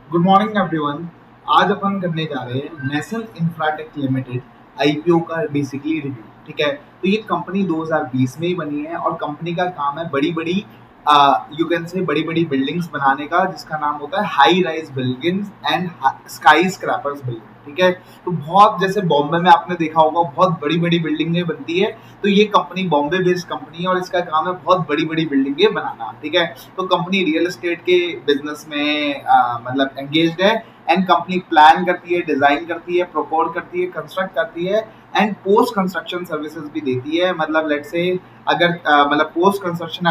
Good morning everyone. आज अपन करने जा रहे हैं नेशनल इंफ्राटेक लिमिटेड आईपीओ का बेसिकली रिव्यू। ठीक है, तो ये कंपनी 2020 में ही बनी है और कंपनी का काम है बड़ी बड़ी यू कैन से बड़ी बड़ी बिल्डिंग्स बनाने का, जिसका नाम होता है high rise buildings and sky scrapers building. ठीक है, तो बहुत जैसे बॉम्बे में आपने देखा होगा बहुत बड़ी बड़ी बिल्डिंगें बनती है, तो ये कंपनी बॉम्बे बेस्ड कंपनी है और इसका काम है बहुत बड़ी बड़ी बिल्डिंगें बनाना। ठीक है, तो कंपनी रियल एस्टेट के बिजनेस में मतलब एंगेज्ड है एंड कंपनी प्लान करती है, डिजाइन करती है, प्रोपोज करती है, कंस्ट्रक्ट करती है एंड पोस्ट कंस्ट्रक्शन सर्विसेज भी देती है। मतलब लेट से अगर मतलब पोस्ट कंस्ट्रक्शन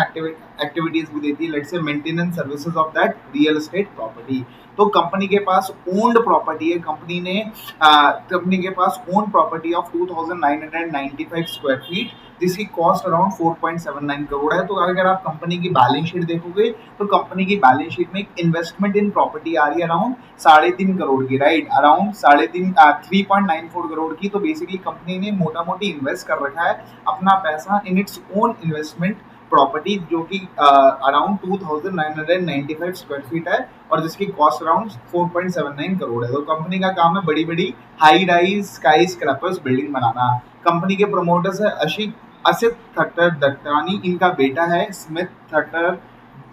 एक्टिविटीज भी देती है, let say maintenance services of that real estate property. तो कंपनी के पास ओन्ड प्रॉपर्टी है, कंपनी के पास own property of 2995 square feet, जिसकी कॉस्ट अराउंड 4.79 करोड़ है। तो अगर आप कंपनी की बैलेंस शीट देखोगे तो कंपनी की बैलेंस शीट में इन्वेस्टमेंट इन प्रॉपर्टी आ रही है अराउंड 3.5 करोड़ की, राइट, अराउंड 3.94 करोड़ की। तो बेसिकली कंपनी ने मोटा मोटी इन्वेस्ट कर रखा है अपना पैसा in its own investment property, जो कि अराउंड 2995 स्क्वायर फीट है और जिसकी कॉस्ट अराउंड 4.79 करोड़ है। तो कंपनी का काम है बड़ी बड़ी high rise skyscrapers building बनाना। कंपनी के प्रमोटर्स है असित खट्टर दत्तानी, इनका बेटा है स्मिथ खट्टर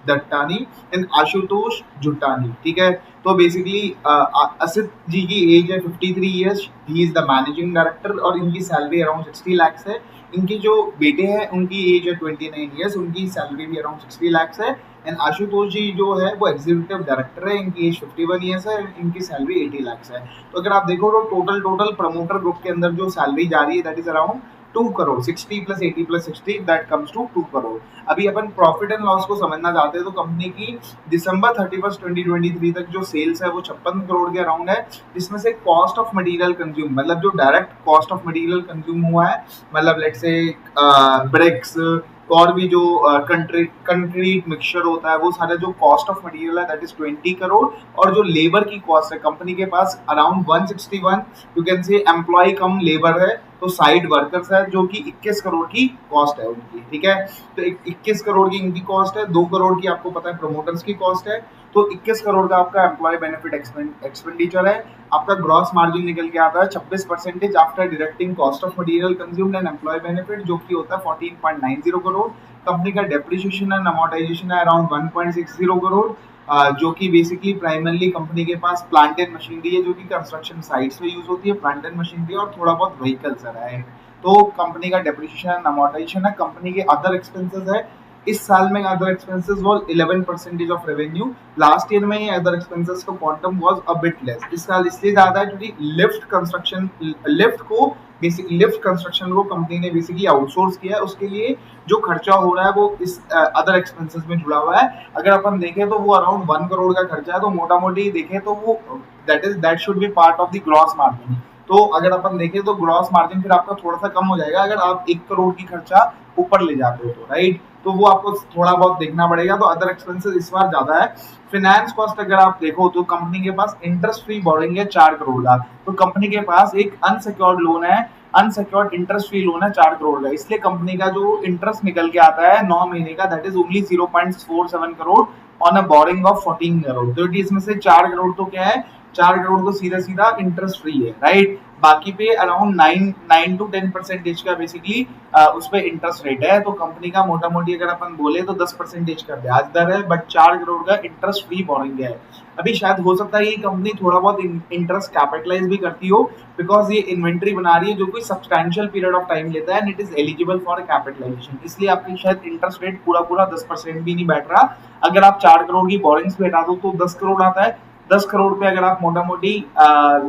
दट्टानी एंड आशुतोष जुट्टानी। ठीक है, तो बेसिकली असित जी की एज है 53 years, he is the managing director और इनकी सैलरी अराउंड 60 लाख है। इनके जो बेटे हैं उनकी एज है 29 ईयर्स, उनकी सैलरी भी अराउंड 60 लाख है। एंड आशुतोष जी जो है वो एग्जीक्यूटिव डायरेक्टर है, इनकी एज 51 ईयर्स है, इनकी सैलरी 80 लाख है। तो अगर आप देखो तो टोटल प्रमोटर ग्रुप के अंदर जो सैलरी जा रही है that is around 2 crore, 60 plus 80 plus 60 that comes to 2 crore. अभी अपन प्रॉफिट एंड लॉस को समझना चाहते हैं तो कंपनी की दिसंबर 31 2023 तक जो सेल्स है वो 56 करोड़ के अराउंड है, जिसमें से कॉस्ट ऑफ मटेरियल कंज्यूम, मतलब जो direct cost of material consume हुआ है, मतलब लेट से ब्रिक्स और भी जो कंक्रीट मिक्सचर होता है, वो सारा जो कॉस्ट ऑफ मटेरियल है दैट इज 20 करोड़। और जो लेबर की कॉस्ट है, कंपनी के पास around 161 you can say employ कम लेबर है, तो साइड वर्कर्स है, जो कि 21 करोड़ की कॉस्ट है उनकी। ठीक है, तो 21 करोड़ की इनकी कॉस्ट है, 2 करोड़ की आपको पता है प्रमोटर्स की कॉस्ट है, तो 21 करोड़ का आपका एम्प्लॉय बेनिफिट एक्सपेंडिचर है। आपका ग्रॉस मार्जिन निकल के आता है 26% after deducting cost of material consumed and employ benefit, जो कि होता है 14.90 करोड़। कंपनी का डेप्रिसिएशन एंड अमोर्टाइजेशन है अराउंड 1.60 करोड़, जो कि बेसिकली प्राइमरली कंपनी के पास प्लांट एंड मशीनरी है, जो कि कंस्ट्रक्शन साइट्स में यूज होती है, प्लांट एंड मशीनरी और थोड़ा बहुत व्हीकल्स है। तो कंपनी का डेप्रिसिएशन एंड अमोर्टाइजेशन है। कंपनी के अदर एक्सपेंसेस है, इस साल में other expenses was 11% of revenue. Last year में ये अदर एक्सपेंसेस का quantum was a bit less. इस साल इसलिए ज्यादा है क्योंकि लिफ्ट कंस्ट्रक्शन को कंपनी ने बेसिकली आउटसोर्स किया है, उसके लिए जो खर्चा हो रहा है वो इस अदर एक्सपेंसेस में जुड़ा हुआ है। अगर अपन देखें तो वो अराउंड 1 करोड़ का खर्चा है, तो मोटा मोटी देखें तो वो that should be part of the gross margin. तो अगर अपन देखें तो ग्रॉस मार्जिन फिर आपका थोड़ा सा कम हो जाएगा अगर आप 1 करोड़ की खर्चा ऊपर ले जाते हो, तो राइट, तो वो आपको थोड़ा बहुत देखना पड़ेगा। तो अदर एक्सपेंसेस इस बार ज्यादा है। फाइनेंस कॉस्ट अगर आप देखो तो कंपनी के पास इंटरेस्ट फ्री बोरिंग है 4 करोड़ का, तो कंपनी के पास एक अनसिक्योर्ड लोन है, अनसिक्योर्ड इंटरेस्ट फ्री लोन है 4 करोड़ का, इसलिए कंपनी का जो इंटरेस्ट निकल के आता है 9 महीने का that is only 0.47 crore on a borrowing of 14 crore. तो इसमें से 4 करोड़ तो क्या है, 4 करोड़ तो सीधा सीधा इंटरेस्ट फ्री है, राइट। बाकी पे अराउंड 9 to 10% का बेसिकली उस पर इंटरेस्ट रेट है। तो कंपनी का मोटा मोटी अगर अपन बोले तो 10% का ब्याज दर है, बट 4 करोड़ का इंटरेस्ट फ्री बोरिंग है। अभी शायद हो सकता है ये कंपनी थोड़ा बहुत इंटरेस्ट कैपिटलाइज भी करती हो, बिकॉज ये इन्वेंट्री बना रही है जो कोई सब्सटैंशियल पीरियड ऑफ टाइम लेता है and it is eligible for capitalization, इसलिए आपकी शायद इंटरेस्ट रेट पूरा पूरा 10% भी नहीं बैठ रहा। अगर आप 4 करोड़ की बोरिंग्स पे हटा दो तो 10 करोड़ आता है। 10 करोड़ पे अगर आप मोटा मोटी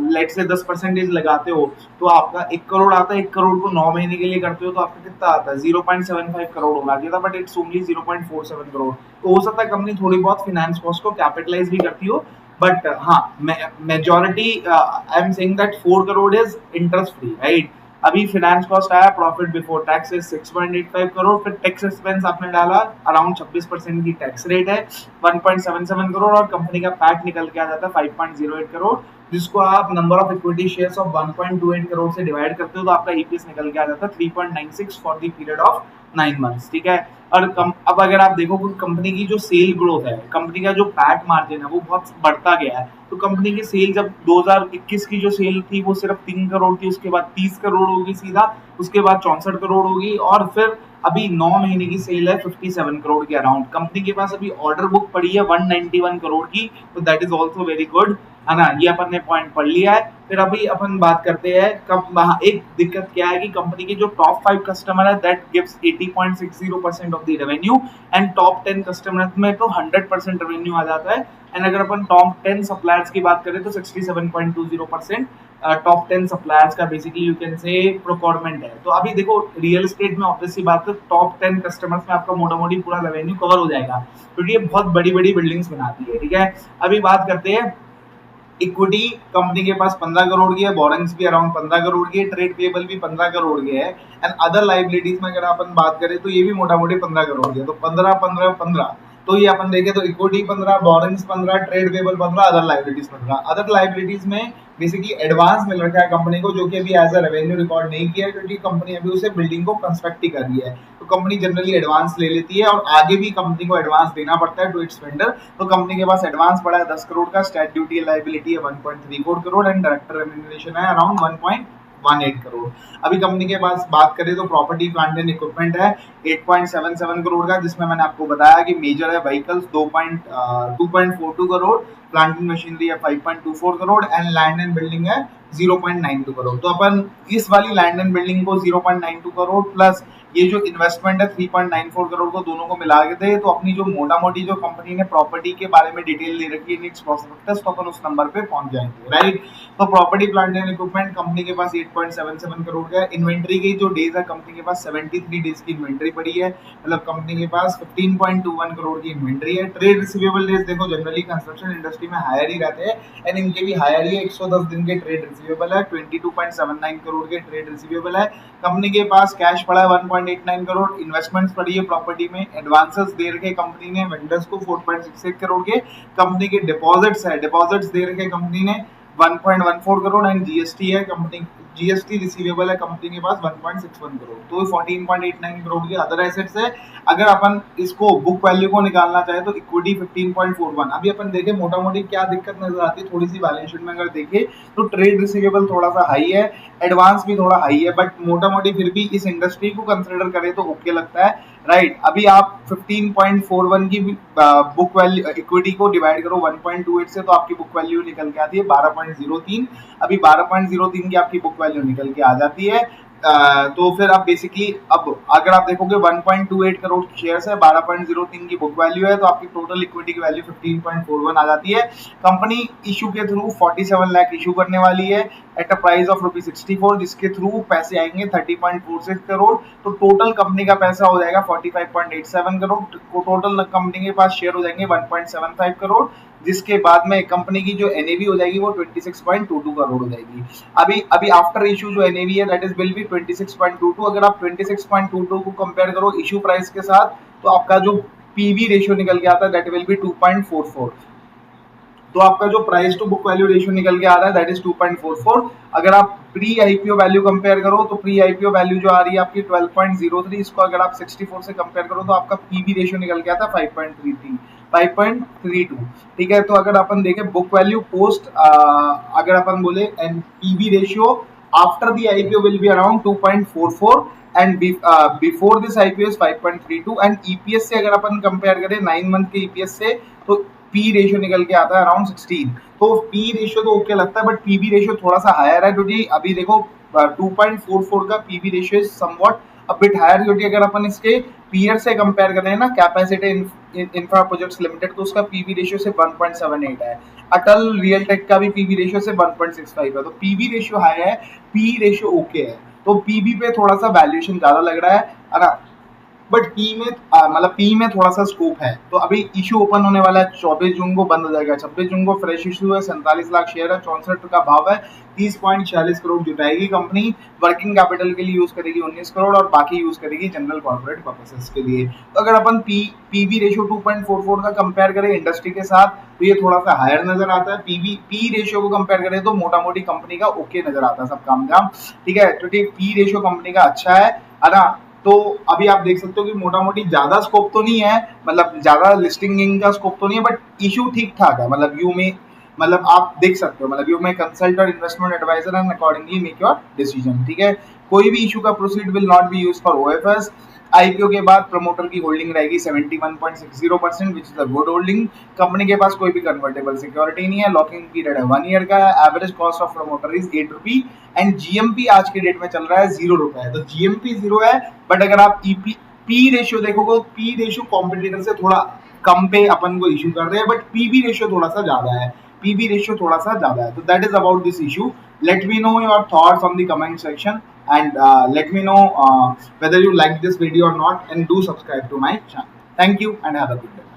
लेट से 10% लगाते हो तो आपका 1 करोड़ आता है। 1 करोड़ को 9 महीने के लिए करते हो तो आपका कितना आता है, 0.75 करोड़ होना चाहिए था, बट इट्स ओनली 0.47 करोड़। तो हो सकता है कंपनी थोड़ी बहुत फाइनेंस कॉस्ट को कैपिटलाइज भी करती हो, बट हाँ, majority I am saying that 4 crore is interest free, right. अभी फाइनेंस कॉस्ट आया, profit before tax is 6.85 crore, फिर टैक्स एक्सपेंस आपने डाला अराउंड 26% की टैक्स रेट है 1.77 करोड़, और कंपनी का पैट निकल के आ जाता है 5.08 करोड़, जिसको आप number of equity shares of 1.28 crore से डिवाइड करते हो तो आपका ईपीएस निकल के आ जाता है 3.96 for the period of 9 months, ठीक है। और अब अगर आप देखोगे कंपनी की जो सेल ग्रोथ है, कंपनी का जो पैट मार्जिन है वो बहुत बढ़ता गया है। तो कंपनी की सेल जब 2021 की जो सेल थी वो सिर्फ 3 करोड़ थी, उसके बाद 30 करोड़ होगी सीधा, उसके बाद 64 करोड़ होगी, और फिर अभी 9 महीने की सेल है 57 करोड़ के अराउंड। कंपनी के पास अभी ऑर्डर बुक पड़ी है 191 करोड़ की, तो that is also very good, है ना। ये अपन ने पॉइंट पढ़ लिया है। फिर अभी अपन बात करते हैं कब वहाँ एक दिक्कत क्या है कि कंपनी के जो टॉप 5 कस्टमर है that gives 80.60% of the revenue, and top 10 customer में तो 100% रेवेन्यू आ जाता है। एंड अगर अपन टॉप 10 सप्लायर्स की बात करें तो 67.20% टॉप 10 सप्लायर्स का बेसिकली यू कैन से प्रोक्योरमेंट है। तो अभी देखो रियल एस्टेट में ऑब्वियसली बात है टॉप 10 कस्टमर्स में आपका मोटा मोटी पूरा रेवेन्यू कवर हो जाएगा, क्योंकि ये बहुत बड़ी बड़ी बिल्डिंग्स बनाती है, ठीक है। अभी बात करते हैं इक्विटी, कंपनी के पास 15 करोड़ की है, बोरिंग्स भी अराउंड 15 करोड़ की है, ट्रेड पेबल भी 15 करोड़ की है, एंड अदर लाइबिलिटीज में अगर अपन बात करें तो ये भी मोटा मोटी 15 करोड़ की है। तो 15 15 15, तो ये अपन देखें तो equity 15, borings 15, trade payable 15, other liabilities 15। Other liabilities में बेसिकली एडवांस मिल रखा है कंपनी को, जो कि अभी एज अ रेवेन्यू रिकॉर्ड नहीं किया है, क्योंकि कंपनी अभी उसे बिल्डिंग को कंस्ट्रक्ट ही कर रही है। तो कंपनी जनरली एडवांस ले लेती है और आगे भी कंपनी को एडवांस देना पड़ता है टू इट्स वेंडर। तो कंपनी के पास एडवांस पड़ा है 10 करोड़ का, स्टैट ड्यूटी लाइबिलिटी है 1.34 करोड़, एंड डायरेक्टर रेम्यूनरेशन है अराउंड 1.18 करोड़। अभी कंपनी के पास बात करें तो प्रॉपर्टी प्लांट एंड इक्विपमेंट है 8.77 करोड़ का, जिसमें मैंने आपको बताया कि मेजर है vehicles 2.42 crore, plant and machinery है 5.24 crore, and land and building है 0.92 करोड़। तो अपन इस वाली लैंड एंड बिल्डिंग को 0.92 करोड़ प्लस ये जो इन्वेस्टमेंट है 3.94 करोड़ को दोनों को मिला के दे तो अपनी जो मोटा मोटी जो कंपनी ने प्रॉपर्टी के बारे में डिटेल दे रखी है नीड्स प्रोस्पेक्टस, तो अपन उस नंबर पे पहुंच जाएंगे, राइट। तो property plant and equipment company के पास 8.77 करोड़ का है। इन्वेंट्री की जो डेज है कंपनी के पास 73 डेज की इन्वेंट्री पड़ी है, मतलब कंपनी के पास 15.21 करोड़ की इन्वेंट्री है। ट्रेड रिसीवेबल डेज देखो जनरली कंस्ट्रक्शन इंडस्ट्री में हायर ही रहते हैं, एंड इनके भी हायर ही है, 110 दिन के ट्रेड रिसीवेबल है, 22.79 करोड़ के ट्रेड रिसीवेबल है। कंपनी के पास कैश पड़ा है 1.89 करोड़, इन्वेस्टमेंट्स पड़ी है प्रॉपर्टी में, एडवांसेस दे रखे कंपनी ने वेंडर्स को 4.68 करोड़ के, कंपनी के डिपॉजिट्स है, डिपॉजिट्स दे रखे कंपनी ने 1.14 करोड़, एंड जीएसटी है कंपनी, जीएसटी रिसीवेबल है कंपनी के पास 1.61 करोड़। तो 14.89 करोड़ के अदर एसेट्स है। अगर अपन इसको बुक वैल्यू को निकालना चाहे तो इक्विटी 15.41। अभी अपन देखें मोटा मोटी क्या दिक्कत नजर आती है थोड़ी सी बैलेंस शीट में, अगर देखें तो ट्रेड रिसीवेबल थोड़ा सा हाई है, एडवांस भी थोड़ा हाई है, बट मोटा मोटी फिर भी इस इंडस्ट्री को कंसिडर करें तो ओके लगता है, राइट। अभी आप 15.41 की बुक वैल्यू इक्विटी को डिवाइड करो 1.28 से तो आपकी बुक वैल्यू निकल के आती है 12.03। अभी 12.03 की आपकी बुक वैल्यू निकल के आ जाती है। तो फिर आप बेसिकली अब अगर आप देखोगे 1.28 करोड़ शेयर्स है, 12.03 की बुक वैल्यू है, तो आपकी टोटल इक्विटी की वैल्यू 15.41 आ जाती है। कंपनी इशू के थ्रू 47 लाख इशू करने वाली है एट अ प्राइस ऑफ ₹64, जिसके थ्रू पैसे आएंगे 30.46 करोड़। तो टोटल कंपनी का पैसा हो जाएगा 45.87 करोड़। टोटल कंपनी के पास शेयर हो जाएंगे 1.75 करोड़, जिसके बाद में कंपनी की जो एनएवी हो जाएगी वो 26.22 करोड़ हो जाएगी। अभी अभी आफ्टर इशू जो एनएवी है दैट इज विल बी 26.22। अगर आप 26.22 को कंपेयर करो इशू प्राइस के साथ तो आपका जो पीवी रेशियो निकल के आता है दैट विल बी 2.44। तो आपका जो price to book value ratio निकल के आ रहा है दैट इज 2.44। अगर आप प्री आईपीओ वैल्यू कंपेयर करो तो प्री आईपीओ वैल्यू जो आ रही है आपकी 12.03, इसको अगर आप 64 से कंपेयर करो तो आपका पीवी रेशियो निकल के आता है 5.32। ठीक है, तो अगर अपन देखें बुक वैल्यू पोस्ट अगर अपन बोले and PV ratio after the IPO will be around 2.44 and before this IPO is 5.32। And EPS से अगर अपन कंपेयर करें 9 मंथ के ईपीएस से तो पी रेशियो निकल के आता है अराउंड 16। तो पी रेशियो तो ओके लगता है बट पीवी रेशियो थोड़ा सा हायर है, क्योंकि अभी देखो 2.44 का PB ratio is somewhat a bit higher, क्योंकि अगर अपन इसके पीयर से कंपेयर करें ना कैपेसिटी इंफ्रा प्रोजेक्ट्स लिमिटेड तो उसका पीवी रेशियो से 1.78 है। अटल रियल टेक का भी पीवी रेशियो से 1.65 है। तो पीवी रेशियो हाई है, पी रेशियो ओके है, तो पीवी पे थोड़ा सा वैल्यूएशन ज्यादा लग रहा है ना। बट पी में मतलब पी में थोड़ा सा स्कोप है। तो अभी इशू ओपन होने वाला है 24 जून को, बंद हो जाएगा 26 जून को। फ्रेश इशू है, 47 लाख शेयर है, 64 का भाव है, 30.46 करोड़ जुटाएगी कंपनी। वर्किंग कैपिटल के लिए यूज करेगी 19 करोड़ और बाकी यूज करेगी जनरल कॉर्पोरेट पर्पसेस के लिए। तो अगर अपन पीवी रेशियो 2.44 का कंपेयर करें इंडस्ट्री के साथ तो ये थोड़ा सा हायर नजर आता है। पी रेशियो को कंपेयर करें तो मोटा मोटी कंपनी का ओके नजर आता है सब काम, ठीक है। क्योंकि पी रेशियो कंपनी का अच्छा है ना। तो अभी आप देख सकते हो कि मोटा मोटी ज्यादा स्कोप तो नहीं है, मतलब ज्यादा लिस्टिंग का स्कोप तो नहीं है, बट इशू ठीक ठाक है। मतलब यू में, मतलब आप देख सकते हो, मतलब यू में कंसल्ट और investment advisor and accordingly make your decision. ठीक है, कोई भी इशू का proceed will not be use for OFS. IPO के बाद प्रमोटर की होल्डिंग रहेगी 71.60%, which is a good holding. Company के पास कोई भी कन्वर्टेबल सिक्योरिटी नहीं है, लॉकिंग पीरियड है 1 ईयर का है, average cost of promoter is 8 rupee and GMP आज के डेट में चल रहा है 0 रुपए। तो जीएमपी 0 है, बट अगर आप ईपी पी रेशियो देखोगे, पी रेशियो कॉम्पिटिटर से थोड़ा कम पे अपन को इशू कर रहे हैं, बट पीबी रेशियो थोड़ा सा ज्यादा है, पीबी रेशियो थोड़ा सा ज्यादा है। तो that is about this issue. Let me know your thoughts on the comment section and let me know whether you like this video or not, and do subscribe to my channel. Thank you and have a good day.